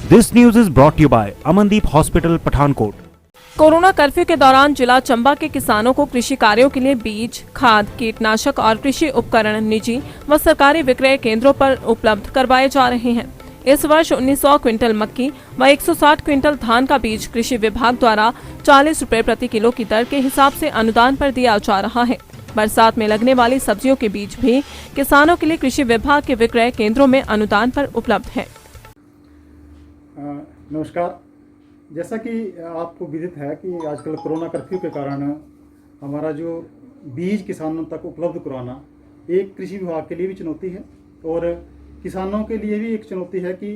This news is brought to you by Amandeep Hospital, Pathankot. Corona curfew के दौरान जिला चंबा के किसानों को कृषि कार्यों के लिए बीज, खाद, कीटनाशक और कृषि उपकरण निजी व सरकारी विक्रय केंद्रों पर उपलब्ध करवाए जा रहे हैं। इस वर्ष 1900 क्विंटल मक्की व 160 क्विंटल धान का बीज कृषि विभाग द्वारा 40 रुपए प्रति किलो की दर के हिसाब से अनुदान पर दिया जा रहा है। बरसात में लगने वाली सब्जियों के बीज भी किसानों के लिए कृषि विभाग के विक्रय केंद्रों में अनुदान पर उपलब्ध है। नमस्कार। जैसा कि आपको विदित है कि आजकल कोरोना कर्फ्यू के कारण हमारा जो बीज किसानों तक उपलब्ध कराना एक कृषि विभाग के लिए भी चुनौती है और किसानों के लिए भी एक चुनौती है कि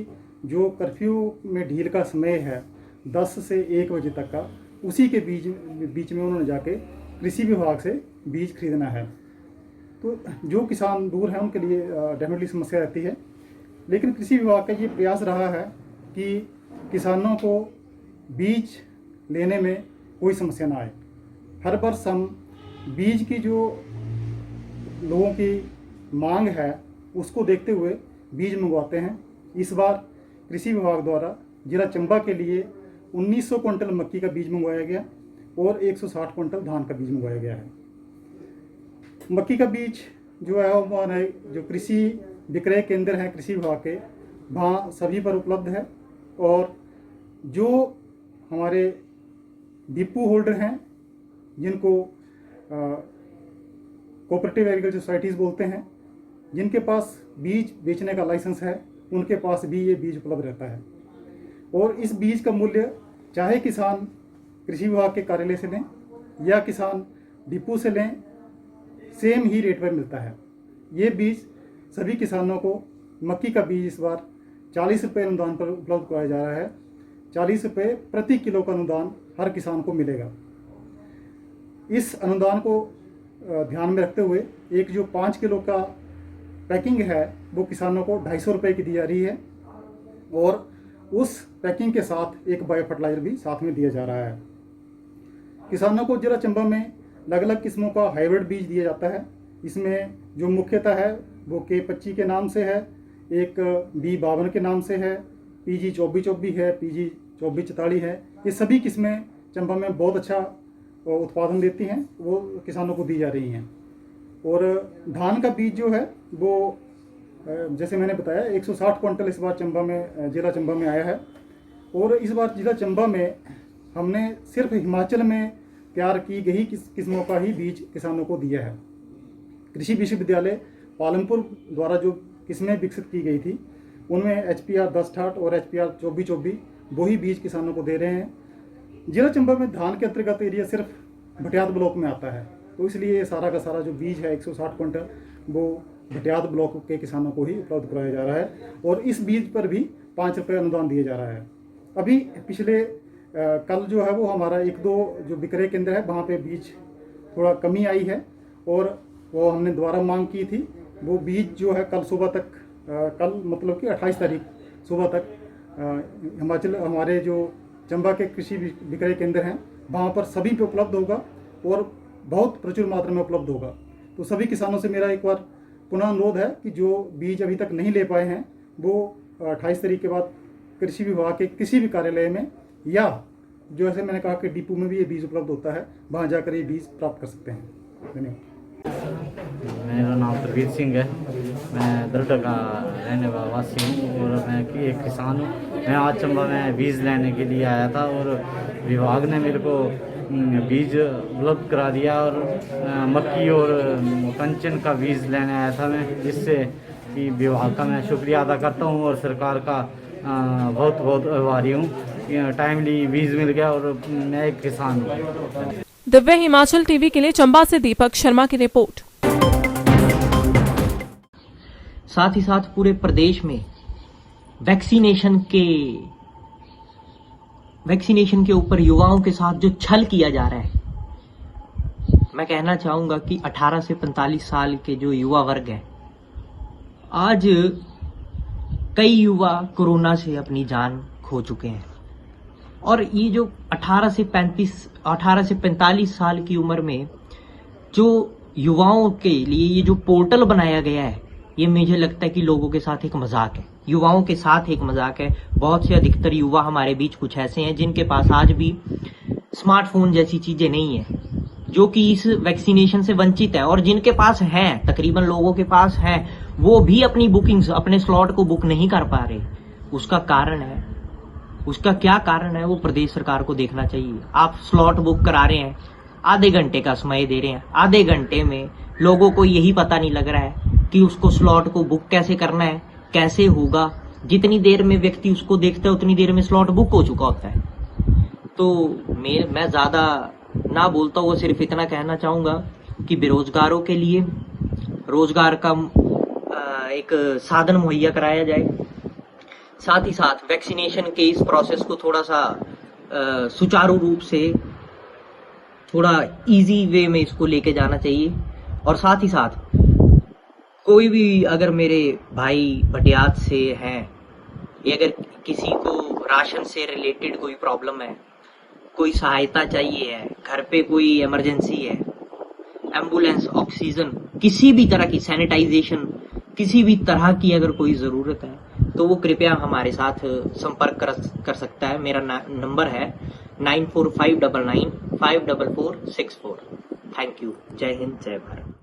जो कर्फ्यू में ढील का समय है 10 से 1 बजे तक का, उसी के बीच में उन्होंने जाके कृषि विभाग से बीज खरीदना है। तो जो किसान दूर हैं उनके लिए डेफिनेटली समस्या रहती है, लेकिन कृषि विभाग का ये प्रयास रहा है कि किसानों को बीज लेने में कोई समस्या ना आए। हर वर्ष हम बीज की जो लोगों की मांग है उसको देखते हुए बीज मंगवाते हैं। इस बार कृषि विभाग द्वारा जिला चंबा के लिए 1900 क्विंटल मक्की का बीज मंगवाया गया और 160 क्विंटल धान का बीज मंगवाया गया है। मक्की का बीज जो है हमारे जो कृषि विक्रय केंद्र हैं कृषि विभाग के, वहाँ सभी पर उपलब्ध है और जो हमारे डिपो होल्डर हैं जिनको कोऑपरेटिव एग्रीकल्चर सोसाइटीज़ बोलते हैं, जिनके पास बीज बेचने का लाइसेंस है, उनके पास भी ये बीज उपलब्ध रहता है। और इस बीज का मूल्य चाहे किसान कृषि विभाग के कार्यालय से लें या किसान डिपो से लें, सेम ही रेट पर मिलता है। ये बीज सभी किसानों को मक्की का बीज इस बार 40 रुपये अनुदान पर उपलब्ध कराया जा रहा है। 40 रुपये प्रति किलो का अनुदान हर किसान को मिलेगा। इस अनुदान को ध्यान में रखते हुए एक जो 5 किलो का पैकिंग है वो किसानों को 250 रुपये की दी जा रही है और उस पैकिंग के साथ एक बायो फर्टिलाइजर भी साथ में दिया जा रहा है। किसानों को जिला चंबा में अलग अलग किस्मों का हाइब्रिड बीज दिया जाता है। इसमें जो मुख्यतः है वो K25 के नाम से है, एक B52 के नाम से है, PG 2424 है, PG 2444 है। ये सभी किस्में चंबा में बहुत अच्छा उत्पादन देती हैं, वो किसानों को दी जा रही हैं। और धान का बीज जो है वो जैसे मैंने बताया 160 क्विंटल इस बार जिला चंबा में आया है। और इस बार जिला चंबा में हमने सिर्फ हिमाचल में तैयार की गई किस्मों का ही बीज किसानों को दिया है। कृषि विश्वविद्यालय पालमपुर द्वारा जो किस्में विकसित की गई थी उनमें HPR 1068 और HPR 2424 वही बीज किसानों को दे रहे हैं। जिला चंबा में धान के अंतर्गत एरिया सिर्फ भटियात ब्लॉक में आता है, तो इसलिए सारा का सारा जो बीज है 160 क्विंटल वो भटियात ब्लॉक के किसानों को ही उपलब्ध कराया जा रहा है और इस बीज पर भी 5 रुपये अनुदान दिया जा रहा है। अभी पिछले कल जो है वो हमारा 1-2 जो विक्रय केंद्र है वहाँ पे बीज थोड़ा कमी आई है और वो हमने दोबारा मांग की थी। वो बीज जो है कल सुबह तक कल मतलब कि 28 तारीख सुबह तक हिमाचल हमारे जो चंबा के कृषि विक्रय केंद्र हैं वहाँ पर सभी पे उपलब्ध होगा और बहुत प्रचुर मात्रा में उपलब्ध होगा। तो सभी किसानों से मेरा एक बार पुनः अनुरोध है कि जो बीज अभी तक नहीं ले पाए हैं वो 28 तारीख के बाद कृषि विभाग के किसी भी कार्यालय में या जो ऐसे मैंने कहा कि डिपो में भी ये बीज उपलब्ध होता है, वहाँ जाकर ये बीज प्राप्त कर सकते हैं। धन्यवाद। मेरा नाम प्रवीर सिंह है, मैं दरटा का रहने वाला वासी हूँ और मैं एक किसान हूँ। मैं आज चंबा में बीज लेने के लिए आया था और विभाग ने मेरे को बीज उपलब्ध करा दिया और मक्की और कंचन का बीज लेने आया था मैं, जिससे कि विभाग का मैं शुक्रिया अदा करता हूँ और सरकार का बहुत बहुत आभारी हूँ। टाइमली बीज मिल गया और मैं एक किसान हूँ। दिव्य हिमाचल टीवी के लिए चंबा से दीपक शर्मा की रिपोर्ट। साथ ही साथ पूरे प्रदेश में वैक्सीनेशन के ऊपर युवाओं के साथ जो छल किया जा रहा है, मैं कहना चाहूंगा कि 18 से 45 साल के जो युवा वर्ग है, आज कई युवा कोरोना से अपनी जान खो चुके हैं और ये जो 18 से 45 साल की उम्र में जो युवाओं के लिए ये जो पोर्टल बनाया गया है, ये मुझे लगता है कि लोगों के साथ एक मजाक है, युवाओं के साथ एक मजाक है। बहुत से अधिकतर युवा हमारे बीच कुछ ऐसे हैं जिनके पास आज भी स्मार्टफोन जैसी चीजें नहीं है, जो कि इस वैक्सीनेशन से वंचित है, और जिनके पास है, तकरीबन लोगों के पास है, वो भी अपनी बुकिंग्स, अपने स्लॉट को बुक नहीं कर पा रहे। उसका कारण है, उसका क्या कारण है वो प्रदेश सरकार को देखना चाहिए। आप स्लॉट बुक करा रहे हैं, आधे घंटे का समय दे रहे हैं, आधे घंटे में लोगों को यही पता नहीं लग रहा है कि उसको स्लॉट को बुक कैसे करना है, कैसे होगा। जितनी देर में व्यक्ति उसको देखता है उतनी देर में स्लॉट बुक हो चुका होता है। तो मैं ज्यादा ना बोलता हुआ सिर्फ इतना कहना चाहूंगा कि बेरोजगारों के लिए रोजगार का एक साधन मुहैया कराया जाए। साथ ही साथ वैक्सीनेशन के इस प्रोसेस को थोड़ा सा सुचारू रूप से, थोड़ा इजी वे में इसको लेके जाना चाहिए। और साथ ही साथ कोई भी अगर मेरे भाई भटियात से हैं, या अगर किसी को राशन से रिलेटेड कोई प्रॉब्लम है, कोई सहायता चाहिए है, घर पे कोई इमरजेंसी है, एम्बुलेंस, ऑक्सीजन, किसी भी तरह की सैनिटाइजेशन, किसी भी तरह की अगर कोई ज़रूरत है तो वो कृपया हमारे साथ संपर्क कर सकता है। मेरा नंबर है 9459954464। Thank you. जय हिंद, जय भारत।